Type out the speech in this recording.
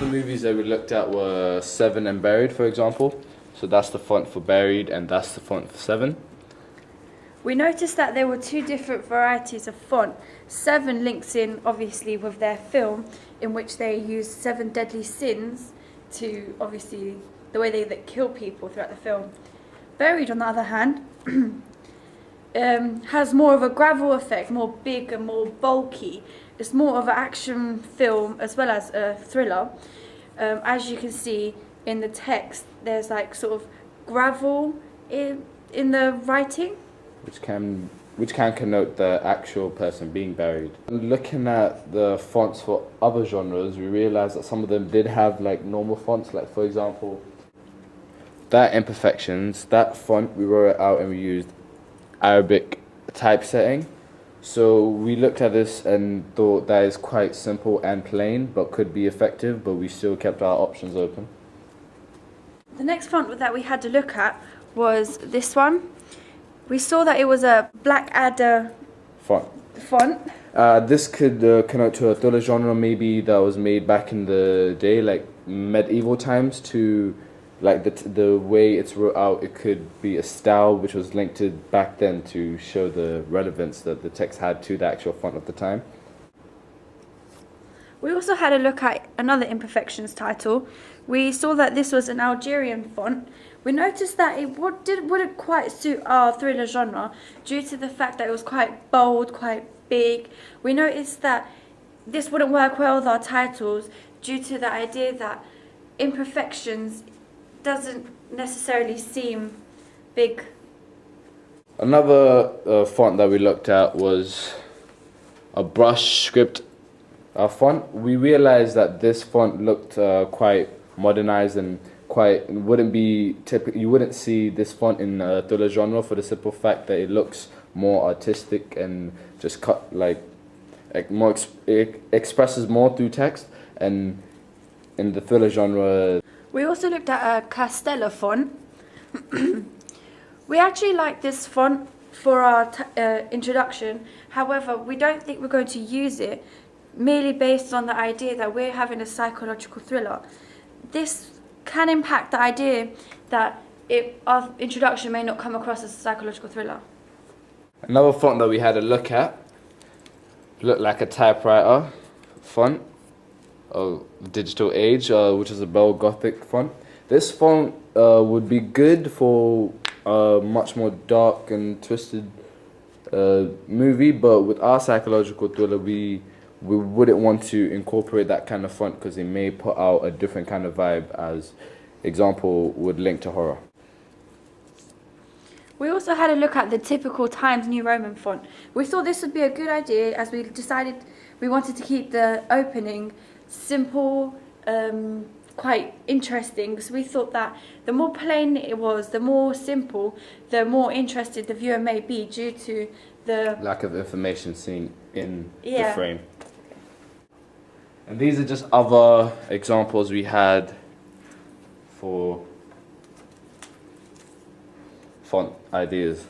The movies that we looked at were Seven and Buried, for example. So that's the font for Buried and that's the font for Seven. We noticed that there were two different varieties of font. Seven links in, obviously, with their film, in which they use 7 deadly sins to, obviously, the way they kill people throughout the film. Buried, on the other hand, has more of a gravel effect, more big and more bulky. It's more of an action film as well as a thriller. As you can see in the text, there's like sort of gravel in the writing, which can connote the actual person being buried. Looking at the fonts for other genres, we realized that some of them did have like normal fonts, like for example, that Imperfections, that font we wrote it out and we used Arabic typesetting. So we looked at this and thought that is quite simple and plain, but could be effective, but we still kept our options open. The next font that we had to look at was this one. We saw that it was a Blackadder font. This could connote to a thriller genre maybe that was made back in the day, like medieval times, to like the way it's wrote out. It could be a style which was linked to back then to show the relevance that the text had to the actual font of the time. We also had a look at another Imperfections title. We saw that this was an Algerian font. We noticed that it wouldn't quite suit our thriller genre due to the fact that it was quite bold, quite big. We noticed that this wouldn't work well with our titles due to the idea that Imperfections doesn't necessarily seem big. Another font that we looked at was a brush script font. We realized that this font looked quite modernized and you wouldn't see this font in a thriller genre for the simple fact that it looks more artistic and just it expresses more through text, and in the thriller genre. We also looked at a Castella font. We actually like this font for our introduction. However, we don't think we're going to use it merely based on the idea that we're having a psychological thriller. This can impact the idea that our introduction may not come across as a psychological thriller. Another font that we had a look at looked like a typewriter font of digital age, which is a Bell Gothic font. This font would be good for a much more dark and twisted movie, but with our psychological thriller, we wouldn't want to incorporate that kind of font because it may put out a different kind of vibe, as example would link to horror. We also had a look at the typical Times New Roman font. We thought this would be a good idea as we decided we wanted to keep the opening simple, quite interesting. So we thought that the more plain it was, the more simple, the more interested the viewer may be due to the lack of information seen in the frame. And these are just other examples we had for font ideas.